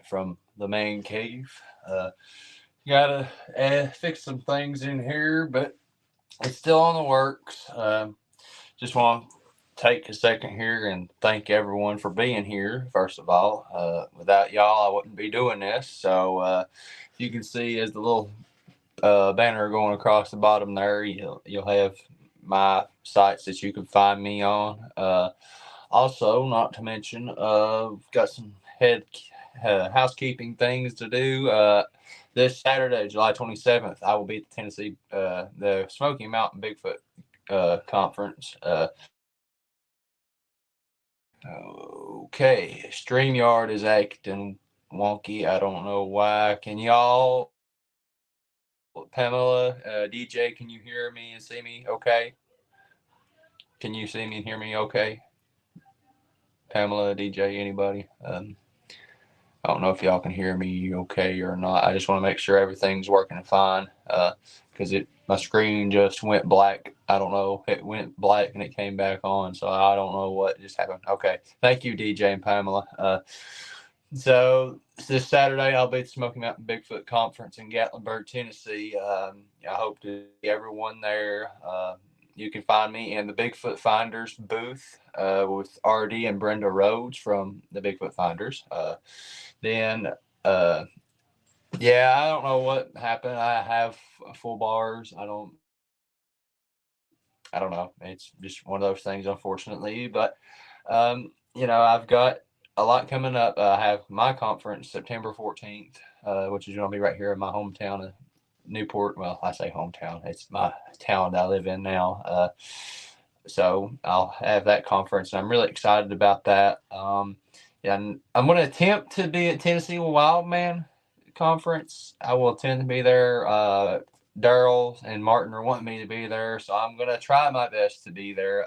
from the main cave. Gotta fix some things in here, but it's still on the works. Just want to take a second here and thank everyone for being here. First of all, without y'all, I wouldn't be doing this. So you can see as the little banner going across the bottom there, you'll have my sites that you can find me on. Also, not to mention, got some housekeeping things to do. This Saturday, July 27th, I will be at the Tennessee, the Smoky Mountain Bigfoot conference. Okay, StreamYard is acting wonky. I don't know why. Can y'all, Pamela, DJ, can you hear me and see me okay? Can you see me and hear me okay? Pamela, DJ, anybody? I don't know if y'all can hear me okay or not. I just want to make sure everything's working fine because my screen just went black. I don't know. It went black and it came back on, so I don't know what just happened. Okay. Thank you, DJ and Pamela. So this Saturday, I'll be at the Smoky Mountain Bigfoot Conference in Gatlinburg, Tennessee. I hope to see everyone there. You can find me in the Bigfoot Finders booth with RD and Brenda Rhodes from the Bigfoot Finders. Then, yeah, I don't know what happened. I have full bars. I don't know. It's just one of those things, unfortunately. But, I've got a lot coming up. I have my conference September 14th, which is going to be right here in my hometown of Newport. Well, I say hometown. It's my town that I live in now. So I'll have that conference, and I'm really excited about that. Yeah, and I'm going to attempt to be at Tennessee Wildman Conference. I will attempt to be there. Daryl and Martin are wanting me to be there, so I'm going to try my best to be there.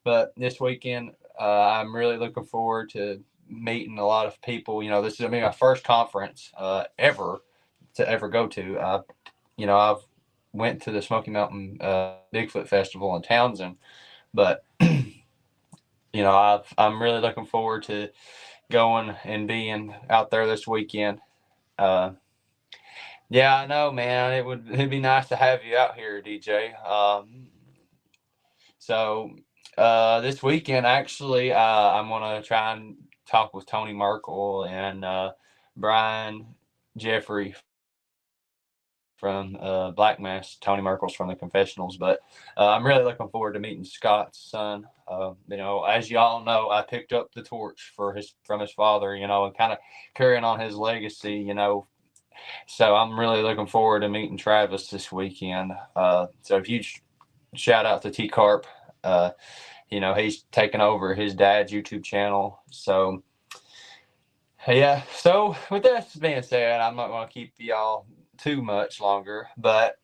But this weekend, I'm really looking forward to meeting a lot of people. This is going to be my first conference ever to ever go to. I've went to the Smoky Mountain Bigfoot Festival in Townsend, but I'm really looking forward to going and being out there this weekend. Yeah, I know, man. It'd be nice to have you out here, DJ. So this weekend, actually, I'm gonna try and talk with Tony Merkel and Brian Jeffrey from Black Mass. Tony Merkel's from the Confessionals, but I'm really looking forward to meeting Scott's son. As y'all know, I picked up the torch from his father, and kind of carrying on his legacy, So I'm really looking forward to meeting Travis this weekend. So a huge shout out to T Carp. He's taken over his dad's YouTube channel. So yeah. So with that being said, I'm not going to keep y'all too much longer. But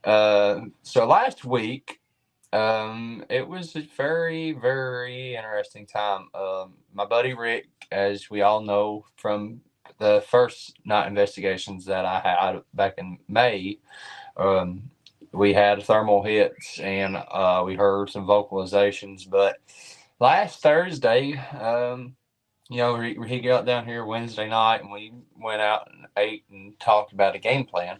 so last week, it was a very, very interesting time. My buddy Rick, as we all know from the first night investigations that I had back in May, we had thermal hits and we heard some vocalizations. But last Thursday, he got down here Wednesday night and we went out and ate and talked about a game plan.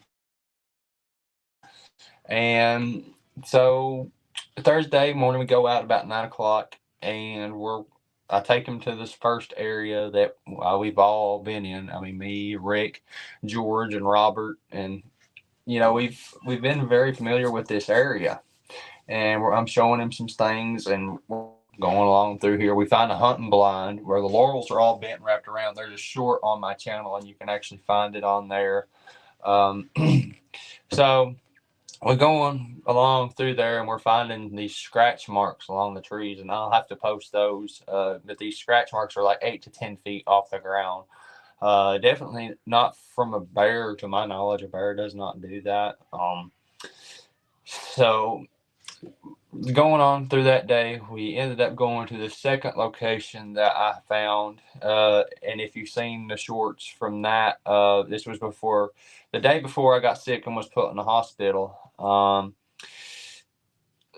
And so Thursday morning, we go out about 9:00 and I take him to this first area that we've all been in. I mean, me, Rick, George, and Robert, and we've been very familiar with this area. And I'm showing him some things, and we're going along through here. We find a hunting blind where the laurels are all bent and wrapped around. There's a short on my channel, and you can actually find it on there. So we're going along through there and we're finding these scratch marks along the trees, and I'll have to post those. But these scratch marks are like 8 to 10 feet off the ground. Definitely not from a bear, to my knowledge. A bear does not do that. So going on through that day, we ended up going to the second location that I found. And if you've seen the shorts from that, this was the day before I got sick and was put in the hospital.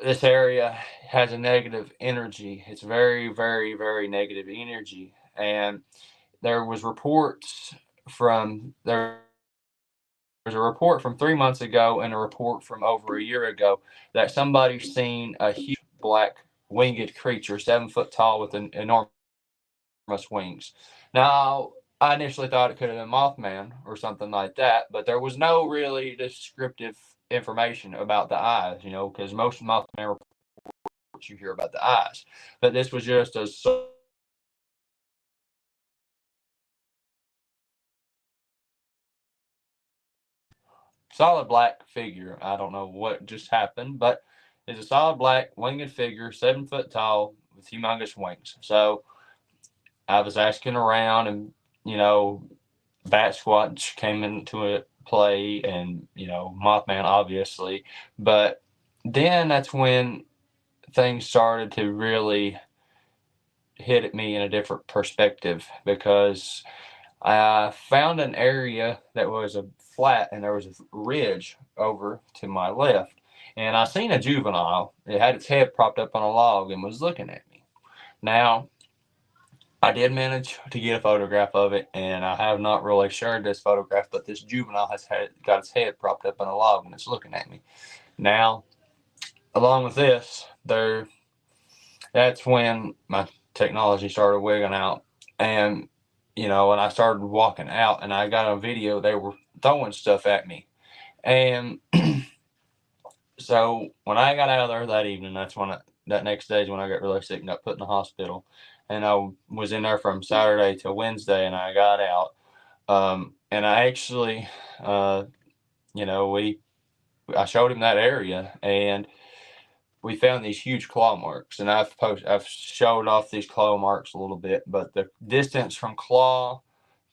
This area has a negative energy. It's very, very, very negative energy. And there was reports from there was a report from 3 months ago and a report from over a year ago that somebody's seen a huge black winged creature, 7 foot tall, with an enormous wings. Now, I initially thought it could have been Mothman or something like that, but there was no really descriptive information about the eyes, because most Mothman reports you hear about the eyes. But this was just a solid black figure. I don't know what just happened, but it's a solid black winged figure, 7 foot tall, with humongous wings. So I was asking around, and Bat Squatch came into it play, and Mothman, obviously. But then that's when things started to really hit at me in a different perspective, because I found an area that was a flat, and there was a ridge over to my left, and I seen a juvenile. It had its head propped up on a log and was looking at me. Now, I did manage to get a photograph of it, and I have not really shared this photograph, but this juvenile has got its head propped up on a log and it's looking at me. Now, along with this, that's when my technology started wigging out, and and I started walking out, and I got a video. They were throwing stuff at me, and so when I got out of there that evening, that next day is when I got really sick and got put in the hospital. And I was in there from Saturday to Wednesday, and I got out. And I actually, I showed him that area, and we found these huge claw marks. And I've showed off these claw marks a little bit, but the distance from claw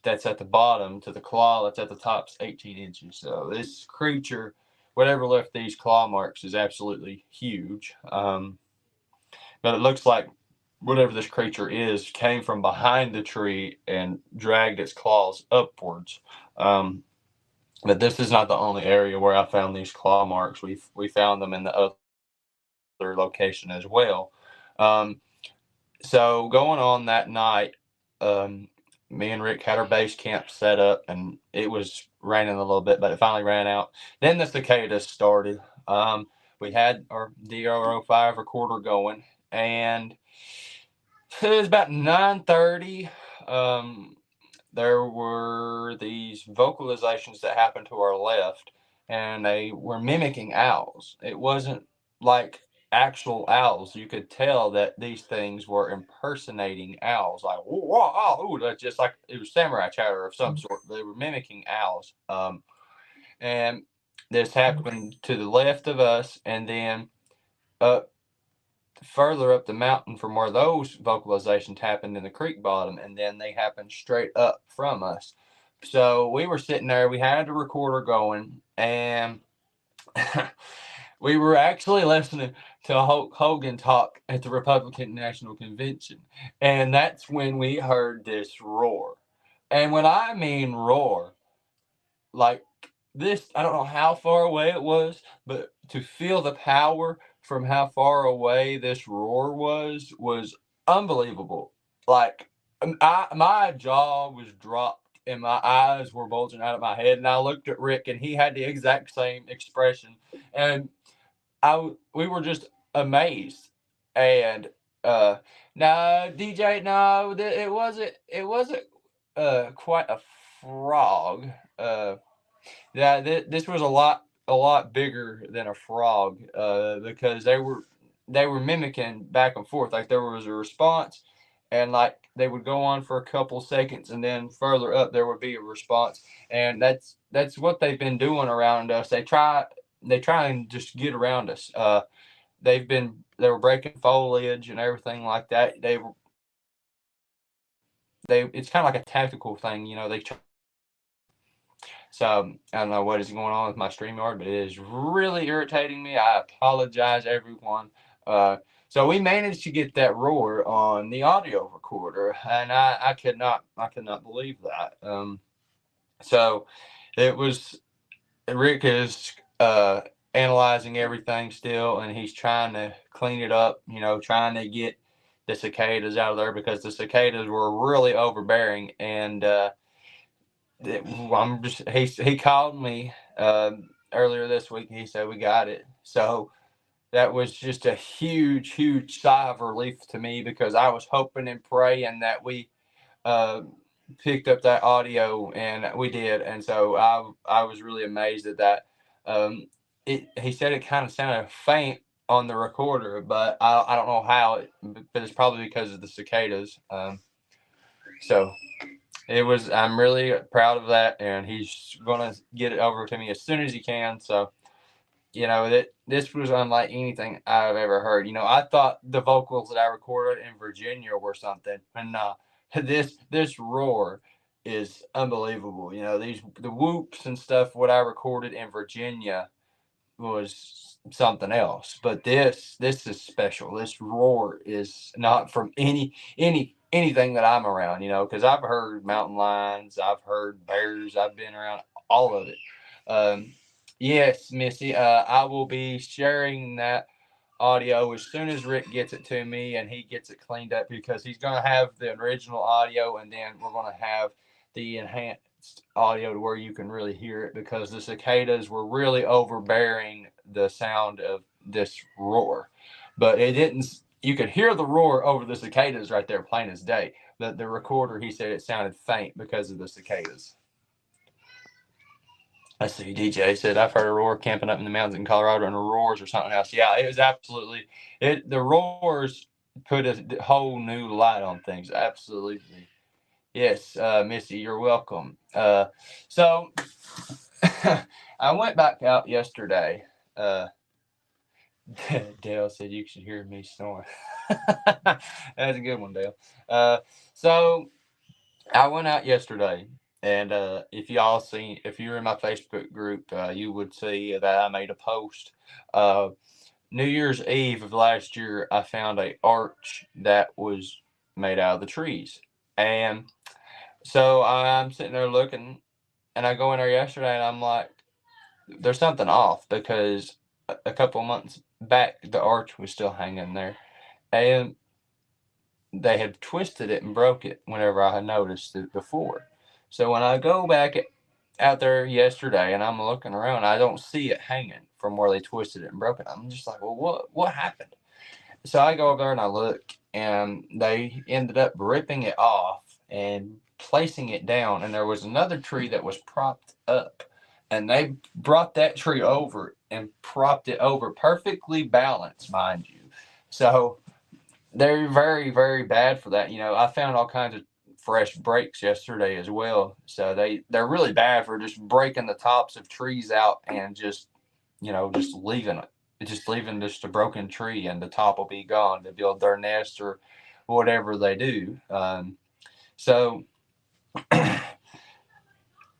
that's at the bottom to the claw that's at the top is 18 inches. So this creature, whatever left these claw marks, is absolutely huge. But it looks like whatever this creature is came from behind the tree and dragged its claws upwards. But this is not the only area where I found these claw marks. We found them in the other location as well. So going on that night, me and Rick had our base camp set up, and it was raining a little bit, but it finally ran out. Then the cicadas started. We had our DR05 recorder going, and it was about 9:30. There were these vocalizations that happened to our left, and they were mimicking owls. It wasn't like actual owls. You could tell that these things were impersonating owls, like whoa, oh, that's just like it was samurai chatter of some sort. They were mimicking owls. And this happened to the left of us, and then up further up the mountain from where those vocalizations happened in the creek bottom, and then they happened straight up from us. So we were sitting there, we had the recorder going, and we were actually listening to Hulk Hogan talk at the Republican National Convention, and that's when we heard this roar. And when I mean roar, like this, I don't know how far away it was, but to feel the power from how far away this roar was unbelievable. Like my jaw was dropped and my eyes were bulging out of my head, and I looked at Rick, and he had the exact same expression, and we were just amazed. And no, DJ, no, it wasn't quite a frog. Yeah, this was a lot bigger than a frog, because they were mimicking back and forth. Like there was a response, and like they would go on for a couple seconds, and then further up there would be a response, and that's what they've been doing around us. They try and just get around us. They were breaking foliage and everything like that. They it's kind of like a tactical thing, they try. So I don't know what is going on with my StreamYard, but it is really irritating me. I apologize, everyone. So we managed to get that roar on the audio recorder, and I could not believe that. So it was Rick is analyzing everything still, and he's trying to clean it up. Trying to get the cicadas out of there, because the cicadas were really overbearing. And he called me earlier this week. He said we got it. So that was just a huge sigh of relief to me, because I was hoping and praying that we picked up that audio, and we did. And so I was really amazed at that. He said it kind of sounded faint on the recorder, but I don't know how, but it's probably because of the cicadas. So I'm really proud of that, and he's gonna get it over to me as soon as he can. So, that this was unlike anything I've ever heard. I thought the vocals that I recorded in Virginia were something, and this roar is unbelievable. The whoops and stuff what I recorded in Virginia was something else, but this is special. This roar is not from anything that I'm around, because I've heard mountain lions, I've heard bears, I've been around all of it. Yes, Missy, I will be sharing that audio as soon as Rick gets it to me and he gets it cleaned up, because he's going to have the original audio, and then we're going to have the enhanced audio to where you can really hear it, because the cicadas were really overbearing the sound of this roar. But it didn't, you could hear the roar over the cicadas right there plain as day. But the recorder, he said it sounded faint because of the cicadas. I see. DJ said, I've heard a roar camping up in the mountains in Colorado, and the roars or something else. Yeah, it was absolutely it. The roars put a whole new light on things. Absolutely. Yes, Missy, you're welcome. So I went back out yesterday. Dale said you should hear me snoring. That's a good one, Dale. So I went out yesterday. And if you're in my Facebook group, you would see that I made a post. New Year's Eve of last year, I found an arch that was made out of the trees. And so I'm sitting there looking, and I go in there yesterday, and I'm like, there's something off, because a couple of months back, the arch was still hanging there. And they had twisted it and broke it whenever I had noticed it before. So when I go back out there yesterday and I'm looking around, I don't see it hanging from where they twisted it and broke it. I'm just like, well, what happened? So I go over there and I look, and they ended up ripping it off and placing it down. And there was another tree that was propped up, and they brought that tree over and propped it over, perfectly balanced, mind you. So they're very, very bad for that. I found all kinds of fresh breaks yesterday as well. So they're really bad for just breaking the tops of trees out and just leaving it. Just leaving just a broken tree, and the top will be gone to build their nest or whatever they do. So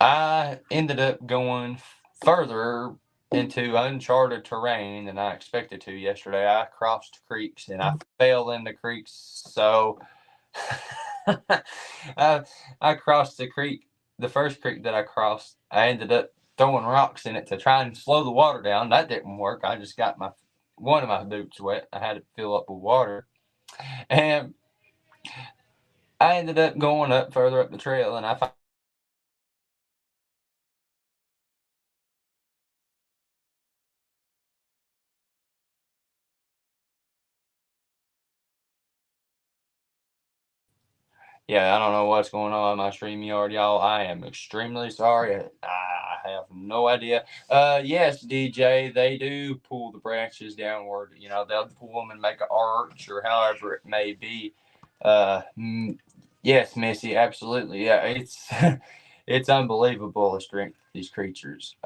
I ended up going further into uncharted terrain than I expected to yesterday. I crossed creeks, and I fell in the creeks. So I crossed the creek. The first creek that I crossed, I ended up throwing rocks in it to try and slow the water down. That didn't work. I just got one of my boots wet. I had to fill up with water. And I ended up going up further up the trail, and I found I don't know what's going on in my StreamYard, y'all. I am extremely sorry. I have no idea. Yes, DJ, they do pull the branches downward. They'll pull them and make an arch, or however it may be. Yes, Missy, absolutely. Yeah, it's it's unbelievable the strength of these creatures.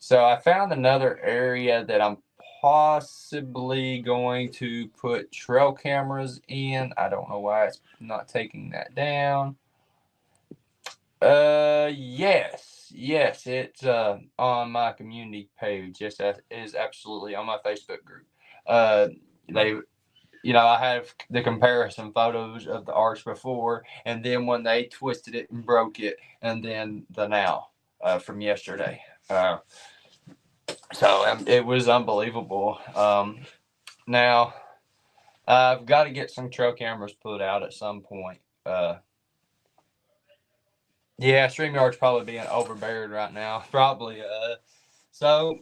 So I found another area that I'm possibly going to put trail cameras in. I don't know why it's not taking that down. Yes, it's on my community page. Yes, that is absolutely on my Facebook group. I have the comparison photos of the arch before, and then when they twisted it and broke it, and then the now from yesterday. So it was unbelievable. Now, I've got to get some trail cameras put out at some point. Yeah, StreamYard's probably being overbeared right now. Probably. So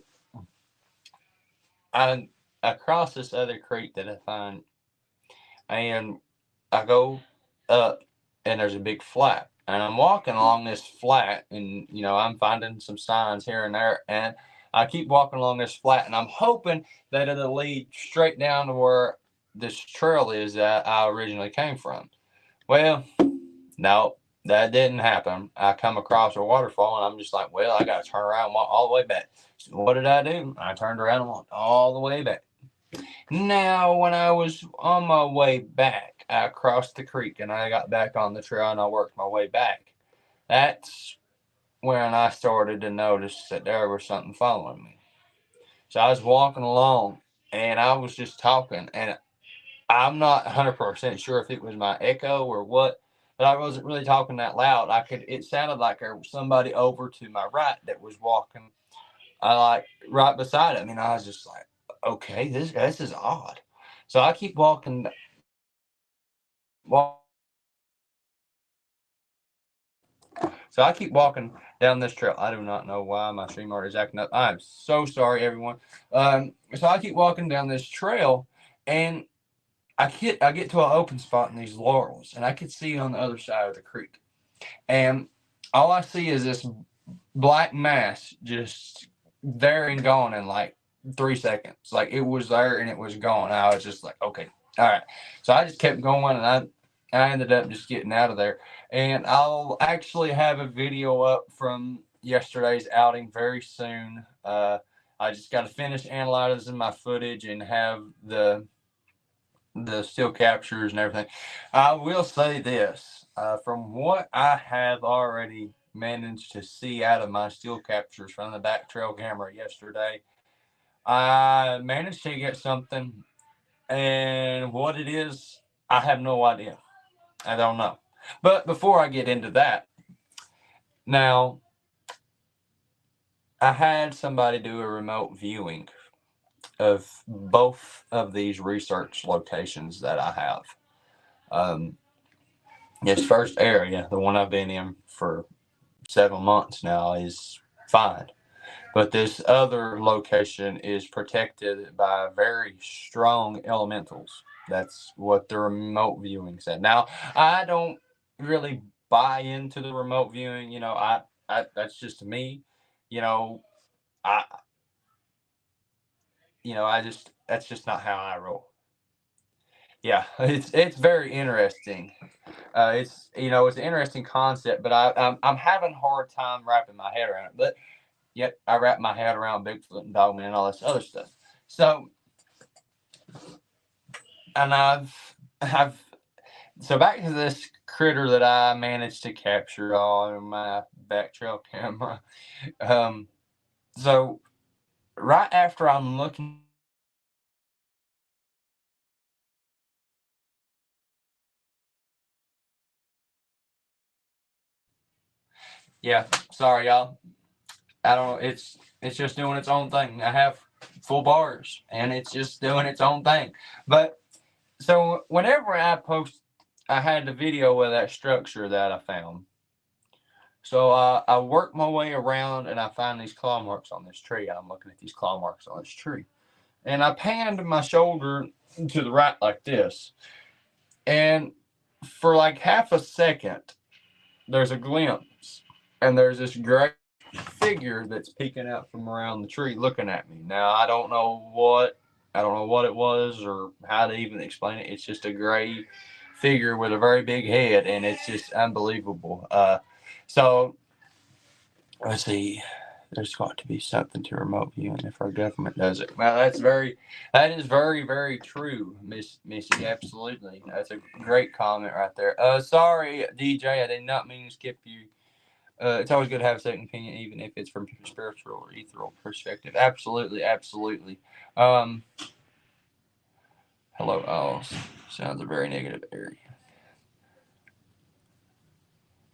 I cross this other creek that I find, and I go up, and there's a big flat, and I'm walking along this flat, and I'm finding some signs here and there, and I keep walking along this flat, and I'm hoping that it'll lead straight down to where this trail is that I originally came from. Well, no, that didn't happen. I come across a waterfall, and I'm just like, well, I got to turn around and walk all the way back. So what did I do? I turned around and walked all the way back. Now, when I was on my way back, I crossed the creek and I got back on the trail and I worked my way back. That's when I started to notice that there was something following me. So I was walking along and I was just talking, and I'm not 100% sure if it was my echo or what, but I wasn't really talking that loud. It sounded like there was somebody over to my right that was walking, like right beside him, and I was just like, okay, this is odd. So I keep walking. So I keep walking down this trail. I do not know why my StreamYard is acting up. I'm so sorry, everyone. So I keep walking down this trail, and I get to an open spot in these laurels, and I could see on the other side of the creek, and all I see is this black mass just there and gone in like 3 seconds. Like it was there and it was gone. I was just like, okay, all right. So I just kept going, and I ended up just getting out of there. And I'll actually have a video up from yesterday's outing very soon. I just got to finish analyzing my footage and have the still captures and everything. I will say this, from what I have already managed to see out of my still captures from the back trail camera yesterday, I managed to get something, and what it is, I have no idea. I don't know. But before I get into that, now I had somebody do a remote viewing of both of these research locations that I have. This first area, the one I've been in for 7 months now, is fine. But this other location is protected by very strong elementals. That's what the remote viewing said. Now, I don't really buy into the remote viewing. I that's just me. You know, I I just that's just not how I roll. Yeah, it's very interesting. It's an interesting concept, but I'm having a hard time wrapping my head around it. But yet I wrap my head around Bigfoot and Dogman and all this other stuff. So, and I've so back to this critter that I managed to capture on my back trail camera. So right after I'm looking. Yeah, sorry y'all. I don't know. It's just doing its own thing. I have full bars, and it's just doing its own thing. But so whenever I had the video of that structure that I found. So I work my way around, and I find these claw marks on this tree. I'm looking at these claw marks on this tree, and I panned my shoulder to the right like this, and for like half a second, there's a glimpse, and there's this gray figure that's peeking out from around the tree looking at me. Now I don't know what it was or how to even explain it. It's just a gray figure with a very big head, and it's just unbelievable. So let's see. There's got to be something to remote viewing if our government does it. Well, that is very, very true, Missy. Absolutely. That's a great comment right there. Sorry, DJ, I did not mean to skip you. It's always good to have a second opinion, even if it's from a spiritual or ethereal perspective. Absolutely, absolutely. Hello, oh, sounds a very negative area.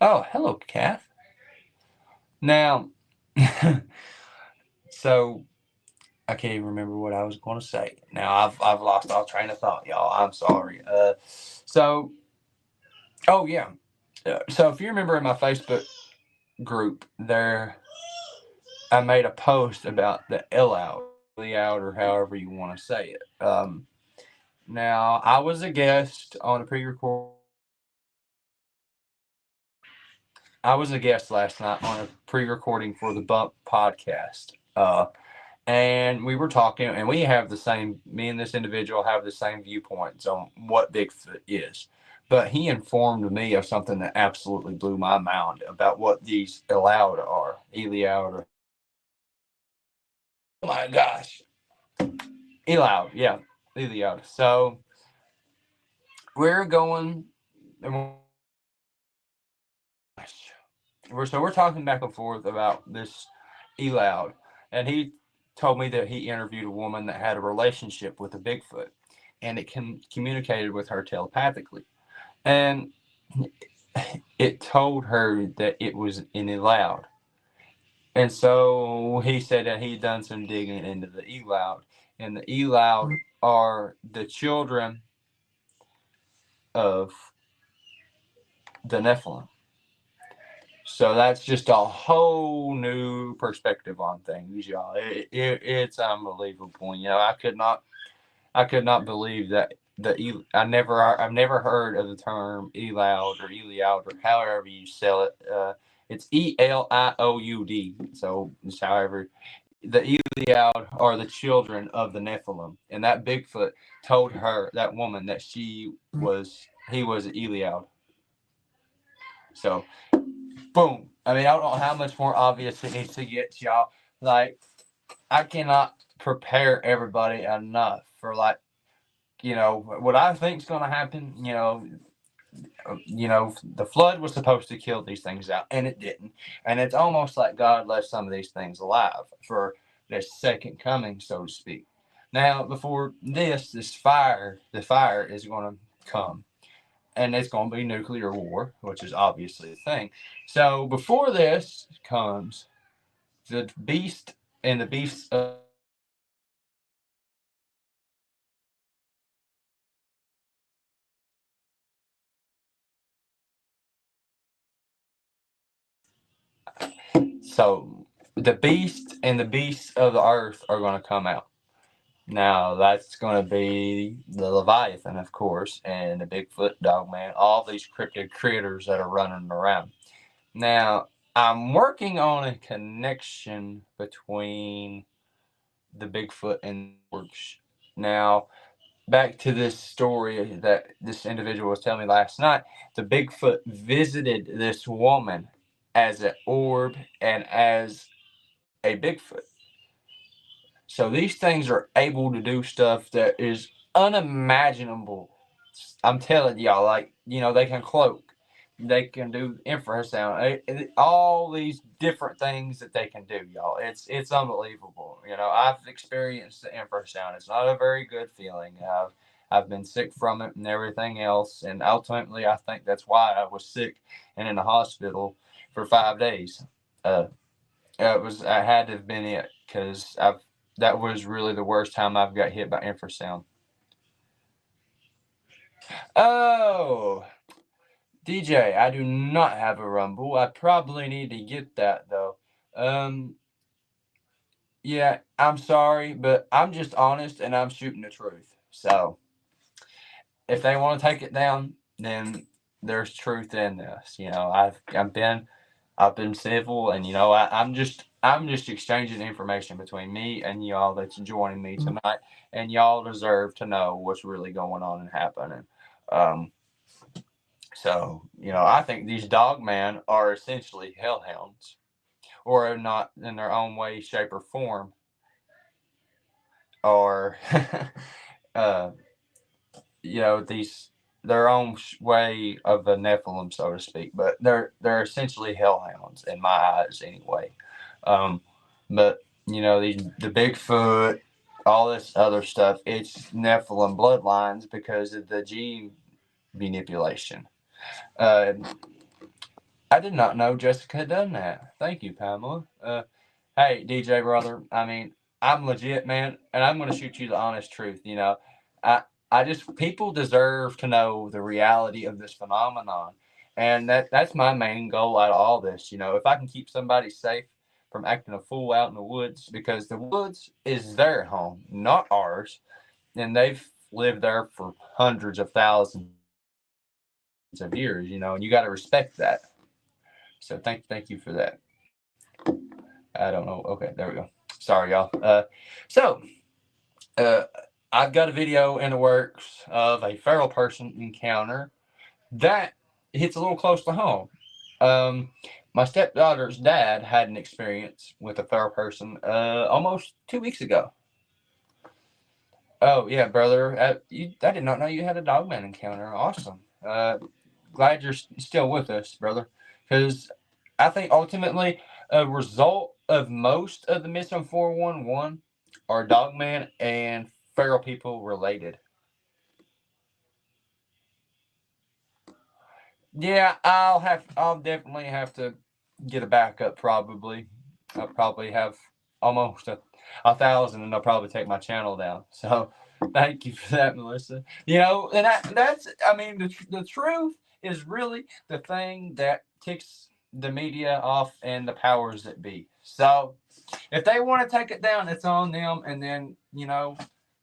Oh, hello, Kath. Now, so I can't even remember what I was going to say. Now I've lost all train of thought, y'all. I'm sorry. So oh yeah. So if you remember in my Facebook group there, I made a post about the L out, or however you want to say it. Now I was a guest on a pre-record. I was a guest last night on a pre-recording for the Bump podcast. And we were talking, and we have the same, me and this individual have the same viewpoints on what Bigfoot is. But he informed me of something that absolutely blew my mind about what these Eliod are. Eliod. Oh my gosh. Eliod, yeah. Eliod. So we're going, we're talking back and forth about this Eliod. And he told me that he interviewed a woman that had a relationship with a Bigfoot, and it communicated with her telepathically. And it told her that it was in Eliod. And so he said that he'd done some digging into the Eliod. And the Eliod are the children of the Nephilim. So that's just a whole new perspective on things, y'all. It's unbelievable. You know, I could not believe that I've never heard of the term Eliod or Eliod or however you sell it. It's Eliud. So it's however the Eliod are the children of the Nephilim, and that Bigfoot told that woman that he was Eliod. So boom. I mean, I don't know how much more obvious it needs to get, y'all. Like, I cannot prepare everybody enough for, like, you know, what I think is going to happen. The flood was supposed to kill these things out, and it didn't. And it's almost like God left some of these things alive for their second coming, so to speak. Now, before the fire is going to come. And it's going to be nuclear war, which is obviously a thing. So before this comes, the beast and the beasts of so the beast and the beasts of the earth are going to come out. Now that's going to be the Leviathan, of course, and the Bigfoot, Dogman, all these cryptid critters that are running around. Now I'm working on a connection between the Bigfoot and the orcs. Now, back to this story that this individual was telling me last night, the Bigfoot visited this woman as an orb and as a Bigfoot. So these things are able to do stuff that is unimaginable. I'm telling y'all, like, you know, they can cloak, they can do infrasound, all these different things that they can do, y'all. It's unbelievable. You know, I've experienced the infrasound. It's not a very good feeling. I've been sick from it and everything else, and ultimately, I think that's why I was sick and in the hospital for 5 days. I had to have been it because that was really the worst time I've got hit by infrasound. Oh, DJ, I do not have a Rumble. I probably need to get that though. Yeah, I'm sorry, but I'm just honest and I'm shooting the truth. So if they want to take it down, then there's truth in this. You know, I've been civil, and you know, I'm just exchanging information between me and y'all that's joining me tonight, and y'all deserve to know what's really going on and happening. So you know, I think these dogmen are essentially hellhounds, or not in their own way, shape, or form, or uh, you know, these their own way of the Nephilim, so to speak. But they're essentially hellhounds in my eyes, anyway. Um, but you know, the Bigfoot, all this other stuff, it's Nephilim bloodlines because of the gene manipulation. Uh, I did not know Jessica had done that. Thank you, Pamela. Hey, DJ brother. I mean, I'm legit, man, and I'm going to shoot you the honest truth. You know, I just people deserve to know the reality of this phenomenon, and that's my main goal out of all this. You know, if I can keep somebody safe from acting a fool out in the woods, because the woods is their home, not ours, and they've lived there for hundreds of thousands of years. You know, and you got to respect that. So thank you for that. I don't know. Okay, there we go. Sorry, y'all. So uh, I've got a video in the works of a feral person encounter that hits a little close to home. My stepdaughter's dad had an experience with a feral person almost 2 weeks ago. Oh yeah, brother. I did not know you had a dogman encounter. Awesome. Glad you're still with us, brother. Because I think ultimately a result of most of the missing 411 are dogman and feral people related. Yeah, I'll definitely have to get a backup probably. I'll probably have almost a thousand and I'll probably take my channel down. So thank you for that, Melissa. You know, and that's I mean the truth is really the thing that ticks the media off and the powers that be. So if they want to take it down, it's on them. And then, you know,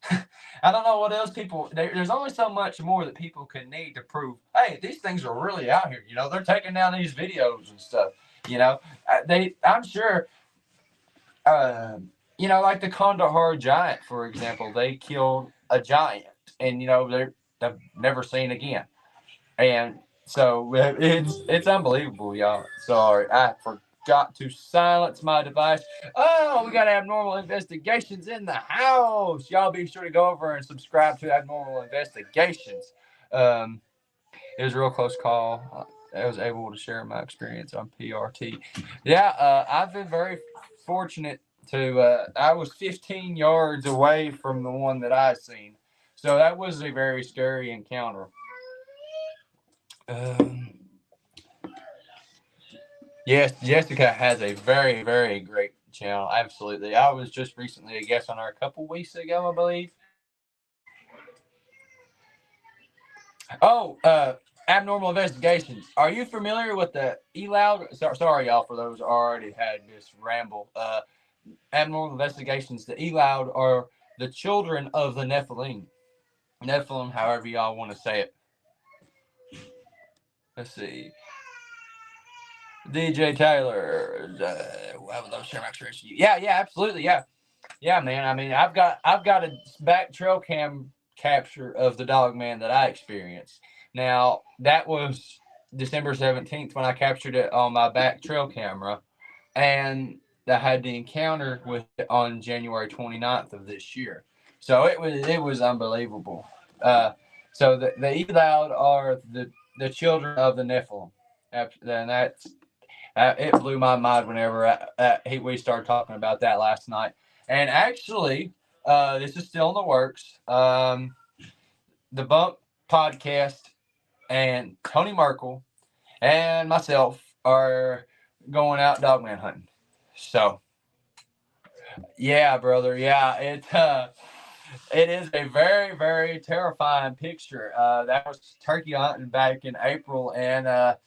I don't know what else people. There's only so much more that people can need to prove. Hey, these things are really out here. You know, they're taking down these videos and stuff. You know, I'm sure. Uh, you know, like the Kandahar giant, for example, they killed a giant, and you know they've never seen again. And so it's unbelievable, y'all. Sorry, I forgot to silence my device. Oh, we got Abnormal Investigations in the house. Y'all be sure to go over and subscribe to Abnormal Investigations. Um, it was a real close call. I was able to share my experience on PRT. Yeah, I've been very fortunate to. I was 15 yards away from the one that I seen, so that was a very scary encounter. Um, yes, Jessica has a very, very great channel. Absolutely. I was just recently a guest on her a couple weeks ago, I believe. Oh, Abnormal Investigations. Are you familiar with the ELOUD? Sorry, y'all, for those who already had this ramble. Abnormal Investigations, the ELOUD are the children of the Nephilim. Nephilim, however y'all want to say it. Let's see. DJ Taylor, I would love to share my experience with you. Yeah, absolutely, yeah, man. I mean, I've got a back trail cam capture of the dog man that I experienced. Now that was December 17th when I captured it on my back trail camera, and I had the encounter with it on January 29th of this year. So it was unbelievable. Uh, so the Eloud are the children of the Nephilim, and that's it blew my mind whenever we started talking about that last night. And actually, this is still in the works. The Bump podcast and Tony Merkel and myself are going out dogman hunting. So, yeah, brother. Yeah, it is a very, very terrifying picture. That was turkey hunting back in April, and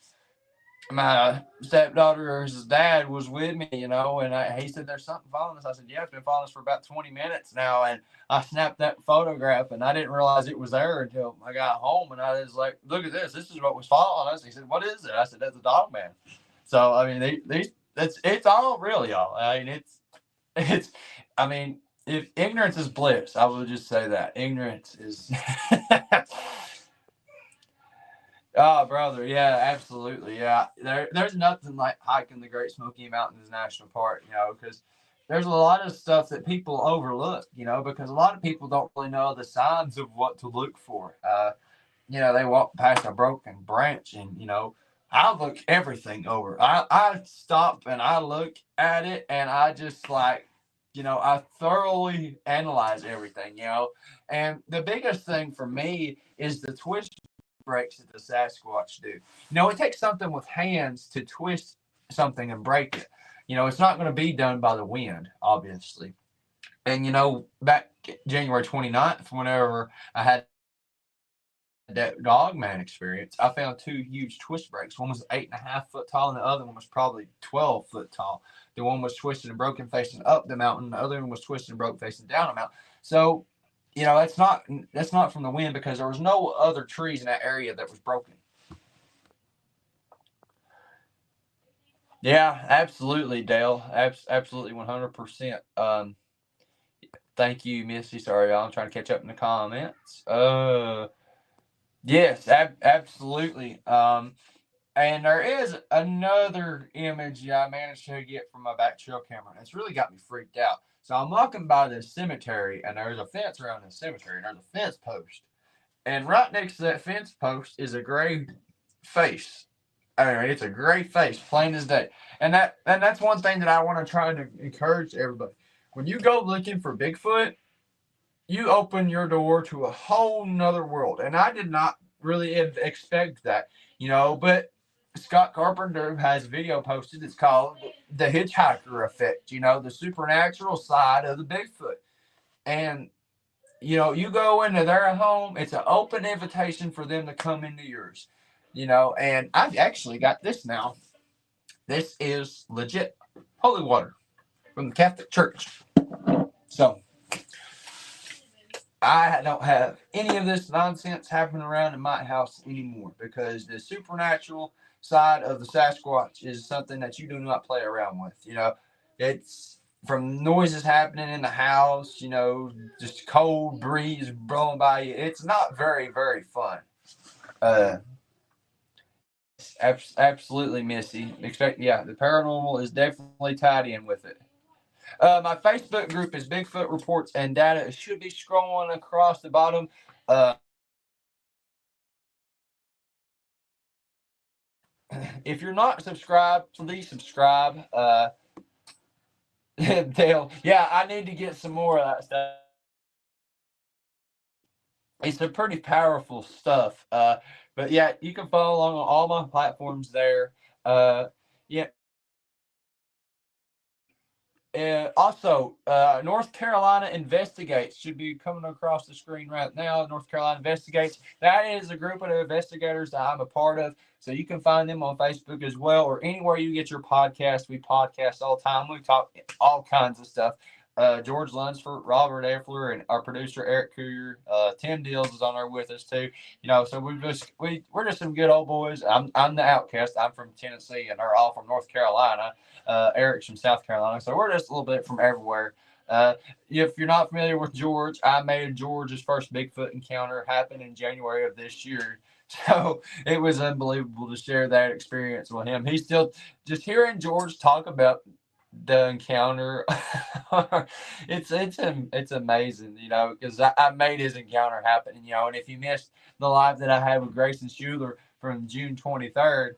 my stepdaughter's dad was with me, you know, and he said, "There's something following us." I said, "Yeah, it's been following us for about 20 minutes now." And I snapped that photograph, and I didn't realize it was there until I got home, and I was like, "Look at this. This is what was following us." He said, "What is it?" I said, "That's a dog man." So I mean, it's all real, y'all. I mean, it's I mean, if ignorance is bliss, I will just say that ignorance is. Oh, brother, yeah, absolutely, yeah. There's nothing like hiking the Great Smoky Mountains National Park, you know, because there's a lot of stuff that people overlook, you know, because a lot of people don't really know the signs of what to look for. You know, they walk past a broken branch, and you know, I look everything over. I stop and I look at it, and I just like, you know, I thoroughly analyze everything, you know. And the biggest thing for me is the twist breaks that the Sasquatch do. You know, it takes something with hands to twist something and break it. You know, it's not going to be done by the wind, obviously. And, back January 29th, whenever I had that dogman experience, I found two huge twist breaks. One was 8.5 foot tall, and the other one was probably 12 foot tall. The one was twisted and broken facing up the mountain. The other one was twisted and broke facing down the mountain. So, that's not from the wind, because there was no other trees in that area that was broken. Yeah, absolutely, Dale. Absolutely, 100%. Thank you, Missy. Sorry, y'all. I'm trying to catch up in the comments. Yes, absolutely. And there is another image I managed to get from my back trail camera. It's really got me freaked out. So I'm walking by this cemetery, and there's a fence around the cemetery, and there's a fence post. And right next to that fence post is a gray face. I mean, it's a gray face, plain as day. And that's one thing that I want to try to encourage everybody. When you go looking for Bigfoot, you open your door to a whole nother world. And I did not really expect that, but Scott Carpenter has a video posted. It's called The Hitchhiker Effect, the supernatural side of the Bigfoot. And, you go into their home, it's an open invitation for them to come into yours, and I've actually got this now. This is legit holy water from the Catholic Church. So, I don't have any of this nonsense happening around in my house anymore, because the supernatural side of the Sasquatch is something that you do not play around with. It's from noises happening in the house, just cold breeze blowing by you. It's not very, very fun. Uh, Absolutely, Missy. The paranormal is definitely tied in with it. My Facebook group is Bigfoot Reports and Data. It should be scrolling across the bottom. Uh, if you're not subscribed, please subscribe. Dale, yeah, I need to get some more of that stuff. It's some pretty powerful stuff. But yeah, you can follow along on all my platforms there. Yeah, also, North Carolina Investigates should be coming across the screen right now. North Carolina Investigates. That is a group of investigators that I'm a part of. So you can find them on Facebook as well, or anywhere you get your podcast. We podcast all the time. We talk all kinds of stuff. George Lunsford, Robert Effler, and our producer Eric Cougar. Tim Deals is on there with us too. So we're just some good old boys. I'm the outcast. I'm from Tennessee, and they're all from North Carolina. Eric's from South Carolina, so we're just a little bit from everywhere. If you're not familiar with George, I made George's first Bigfoot encounter happen in January of this year. So it was unbelievable to share that experience with him. He's still just hearing George talk about the encounter. It's amazing, because I made his encounter happen, and if you missed the live that I had with Grayson Schuler from June 23rd,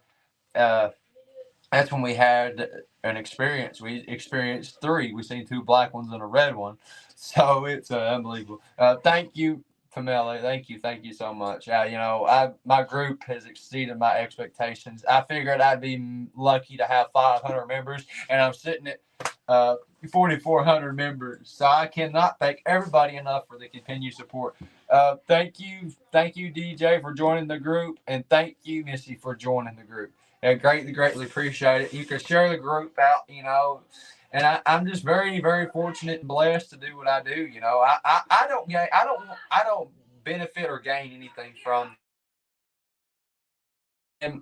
that's when we had an experience. We experienced three. We seen two black ones and a red one. So it's unbelievable. Thank you, Pamela. Thank you so much. My group has exceeded my expectations. I figured I'd be lucky to have 500 members, and I'm sitting at 4,400 members. So I cannot thank everybody enough for the continued support. Thank you, DJ, for joining the group, and thank you, Missy, for joining the group. I greatly appreciate it. You can share the group out, and I'm just very, very fortunate and blessed to do what I do. I don't benefit or gain anything from. And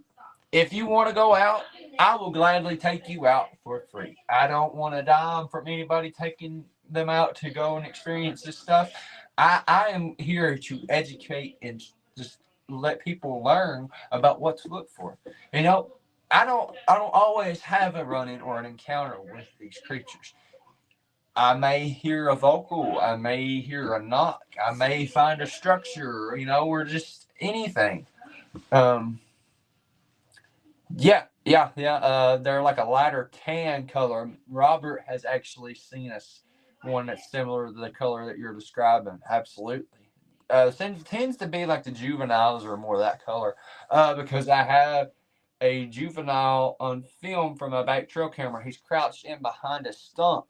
if you want to go out, I will gladly take you out for free. I don't want a dime from anybody taking them out to go and experience this stuff. I am here to educate and just let people learn about what to look for. I don't always have a run-in or an encounter with these creatures. I may hear a vocal, I may hear a knock, I may find a structure, or just anything. Yeah. They're like a lighter tan color. Robert has actually seen one that's similar to the color that you're describing. Absolutely. Tends to be like the juveniles or more that color. Because I have a juvenile on film from a back trail camera. He's crouched in behind a stump,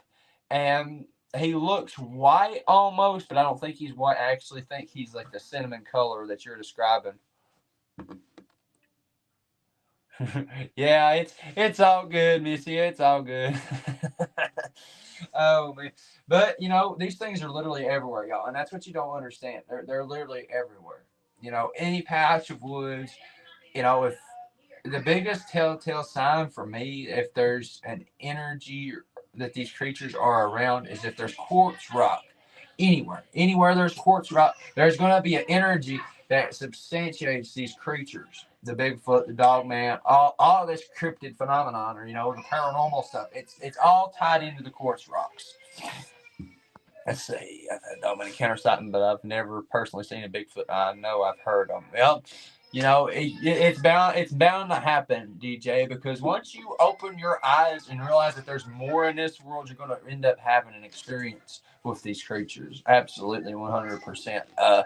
and he looks white almost, but I don't think he's white. I actually think he's like the cinnamon color that you're describing. Yeah, it's all good, Missy. It's all good. Oh man, but these things are literally everywhere, y'all, and that's what you don't understand. They're literally everywhere. Any patch of woods. If the biggest telltale sign for me, if there's an energy that these creatures are around, is if there's quartz rock anywhere there's quartz rock, there's going to be an energy that substantiates these creatures, the Bigfoot, the Dogman, all this cryptid phenomenon, or the paranormal stuff. It's all tied into the quartz rocks. Let's see. I've done many encounter sighting, but I've never personally seen a Bigfoot. I know I've heard them. Well, it's bound to happen, DJ, because once you open your eyes and realize that there's more in this world, you're going to end up having an experience with these creatures. Absolutely, 100%.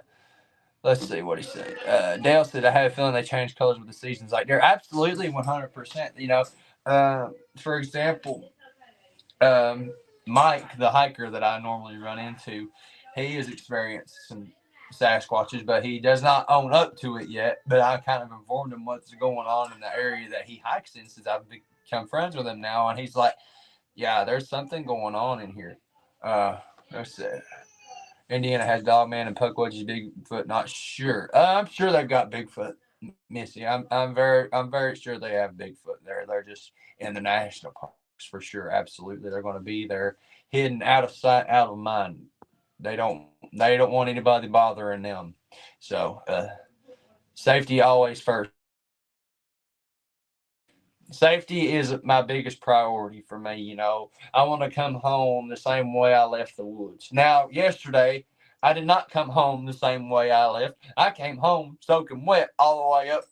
Let's see what he said. Dale said, "I have a feeling they change colors with the seasons." Like, they're absolutely 100%. For example, Mike, the hiker that I normally run into, he has experienced some Sasquatches, but he does not own up to it yet. But I kind of informed him what's going on in the area that he hikes in, since I've become friends with him now. And he's like, "Yeah, there's something going on in here." Let's see. Indiana has Dogman and Puckwudgies Bigfoot. Not sure. I'm sure they've got Bigfoot, Missy. I'm very sure they have Bigfoot there. They're just in the national parks for sure. Absolutely, they're going to be there, hidden, out of sight, out of mind. They don't want anybody bothering them. So safety always first. Safety is my biggest priority for me. I want to come home the same way I left the woods. Now, yesterday, I did not come home the same way I left. I came home soaking wet all the way up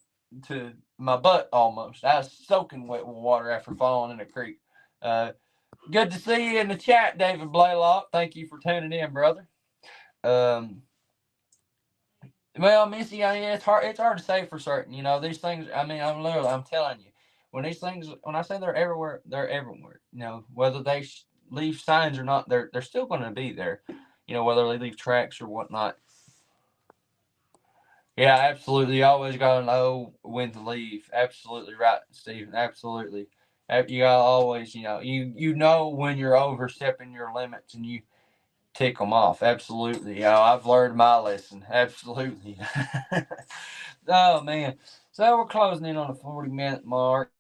to my butt almost. I was soaking wet with water after falling in a creek. Uh, Good to see you in the chat, David Blaylock. Thank you for tuning in, brother. Um, well, Missy, I mean, it's hard to say for certain. These things. I mean, I'm telling you, when I say they're everywhere, they're everywhere. Whether they leave signs or not, they're still going to be there. Whether they leave tracks or whatnot. Yeah, absolutely. You always gotta know when to leave. Absolutely right, Stephen. Absolutely. You gotta always, you know when you're overstepping your limits, and you tick them off. Absolutely. I've learned my lesson. Absolutely. Oh man. So we're closing in on the 40-minute mark.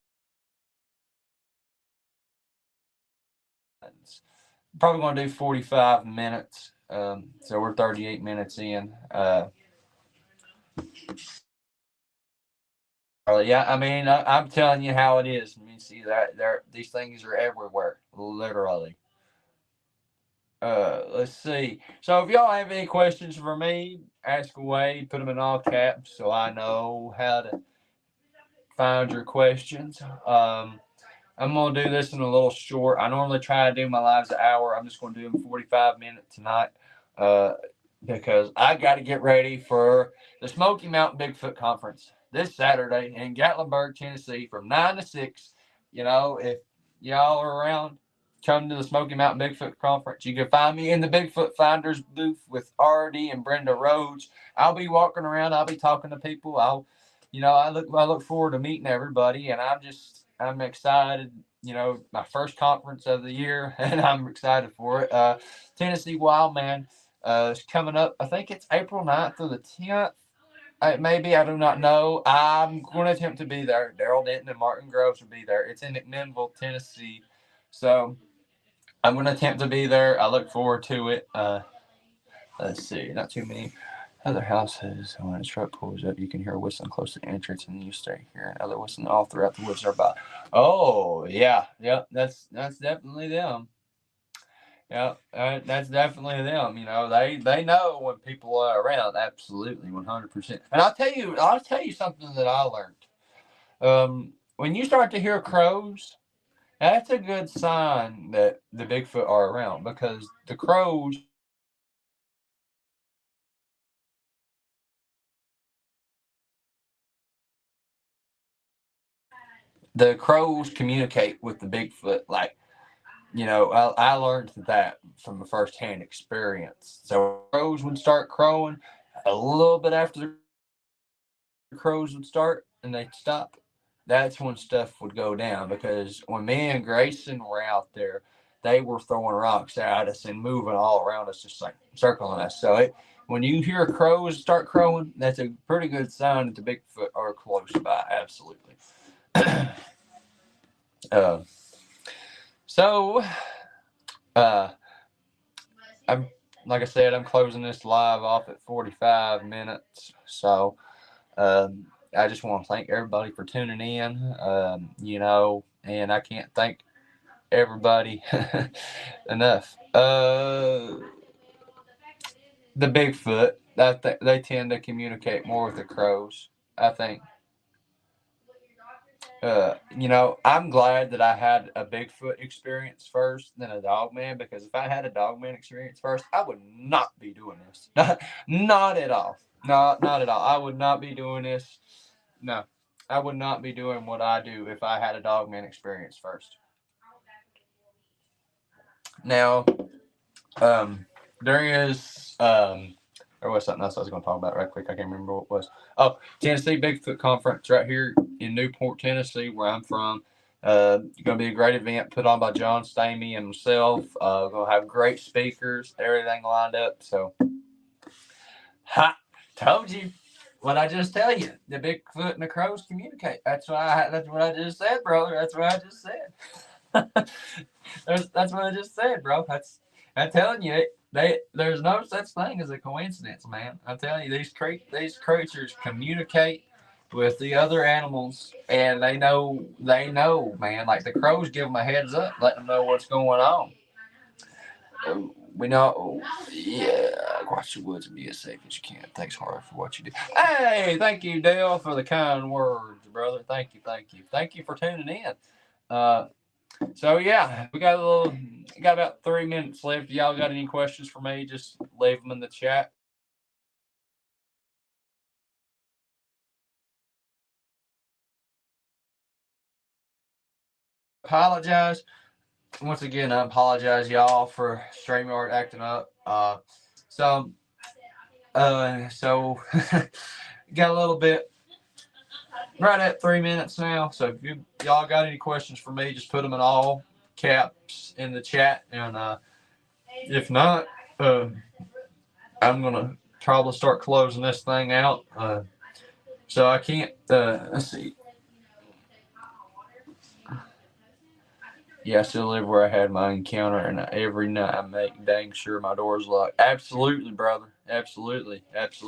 Probably going to do 45 minutes. So we're 38 minutes in. Yeah, I mean, I'm telling you how it is. I mean, see that these things are everywhere, literally. Let's see. So if y'all have any questions for me, ask away. Put them in all caps so I know how to find your questions. I'm gonna do this in a little short. I normally try to do my lives an hour. I'm just gonna do them 45 minutes tonight, uh, because I got to get ready for the Smoky Mountain Bigfoot Conference this Saturday in Gatlinburg, Tennessee, from 9 to 6. If y'all are around, come to the Smoky Mountain Bigfoot Conference. You can find me in the Bigfoot Finders booth with RD and Brenda Rhodes. I'll be walking around. I'll be talking to people. I look forward to meeting everybody, and I'm excited. My first conference of the year, and I'm excited for it. Tennessee Wildman is coming up. I think it's April 9th through the 10th. Maybe, I do not know. I'm going to attempt to be there. Daryl Denton and Martin Groves will be there. It's in McMinnville, Tennessee. So I'm going to attempt to be there. I look forward to it. Let's see. Not too many other houses. When a truck pulls up, you can hear whistling close to the entrance, and you start hearing other whistling all throughout the woods nearby. Oh, yeah. Yep. That's definitely them. Yeah, that's definitely them. They know when people are around. Absolutely, 100%. And I'll tell you something that I learned. When you start to hear crows, that's a good sign that the Bigfoot are around, because the crows communicate with the Bigfoot. Like, I learned that from a first-hand experience. So crows would start crowing a little bit after the crows would start and they'd stop. That's when stuff would go down, because when me and Grayson were out there, they were throwing rocks at us and moving all around us, just like circling us. So when you hear crows start crowing, that's a pretty good sign that the Bigfoot are close by. Absolutely. uh, so, uh, I'm like I said, I'm closing this live off at 45 minutes. So, I just want to thank everybody for tuning in. And I can't thank everybody enough. The Bigfoot, they tend to communicate more with the crows, I think. I'm glad that I had a Bigfoot experience first than a Dogman, because if I had a Dogman experience first, I would not be doing this. Not at all. Not at all. I would not be doing this. No, I would not be doing what I do if I had a Dogman experience first. Now, there is there was something else I was going to talk about right quick. I can't remember what it was. Oh, Tennessee Bigfoot Conference right here in Newport, Tennessee, where I'm from. It's going to be a great event put on by John Stamey and myself. We're going to have great speakers, everything lined up. So, told you what I just tell you. The Bigfoot and the crows communicate. That's what I just said, brother. That's what I just said. That's what I just said, bro. I'm telling you, there's no such thing as a coincidence, man. I'm telling you, these creatures communicate with the other animals, and they know, man. Like the crows give them a heads up, let them know what's going on. We know, yeah. Watch the woods and be as safe as you can. Thanks, Harley, for what you do. Hey, thank you, Dale, for the kind words, brother. Thank you for tuning in. So yeah, we got about 3 minutes left. Y'all got any questions for me? Just leave them in the chat. Apologize once again. I apologize, y'all, for StreamYard acting up. So got a little bit right at 3 minutes now. So if y'all got any questions for me, just put them in all caps in the chat, and if not, I'm gonna probably start closing this thing out. So I can't. Let's see. Yeah, I still live where I had my encounter, and every night I make dang sure my door's locked. Absolutely, brother. Absolutely. Let's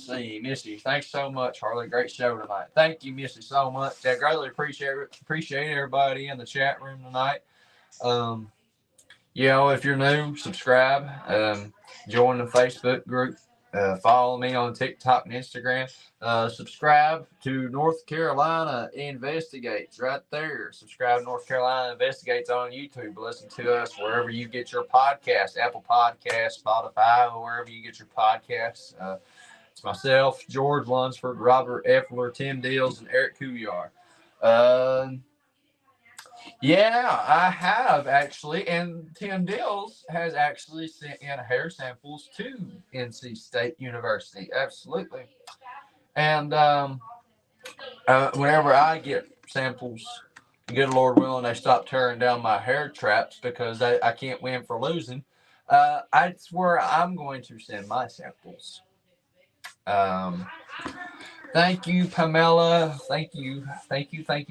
see, Missy. Thanks so much, Harley. Great show tonight. Thank you, Missy, so much. I greatly appreciate everybody in the chat room tonight. If you're new, subscribe. Join the Facebook group. Follow me on TikTok and Instagram. Subscribe to North Carolina Investigates right there. Subscribe to North Carolina Investigates on YouTube. Listen to us wherever you get your podcasts, Apple Podcasts, Spotify, wherever you get your podcasts. It's myself, George Lunsford, Robert Effler, Tim Deals, and Eric Couillard. Yeah, I have actually, and Tim Dills has actually sent in hair samples to NC State University. Absolutely, and whenever I get samples, good Lord willing, they stop tearing down my hair traps because I can't win for losing. That's where I'm going to send my samples. Thank you, Pamela. Thank you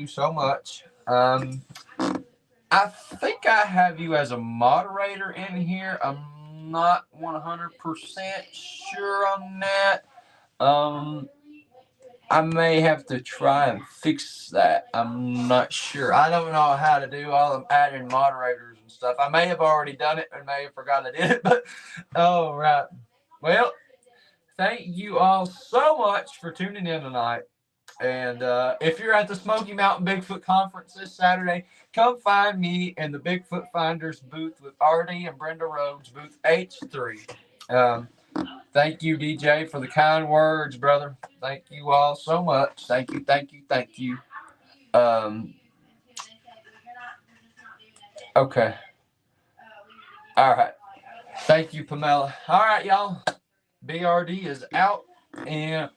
so much. I think I have you as a moderator in here. I'm not 100% sure on that. I may have to try and fix that. I'm not sure. I don't know how to do all of adding moderators and stuff. I may have already done it and may have forgotten I did it, but all right. Well, thank you all so much for tuning in tonight. And if you're at the Smoky Mountain Bigfoot Conference this Saturday, come find me in the Bigfoot Finders booth with Artie and Brenda Rhodes, booth H3. Thank you, DJ, for the kind words, brother. Thank you all so much. Thank you. Okay. All right. Thank you, Pamela. All right, y'all. BRD is out, and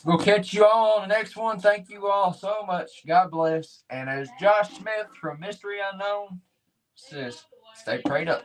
we'll catch you all on the next one. Thank you all so much. God bless. And as Josh Smith from Mystery Unknown says, stay prayed up.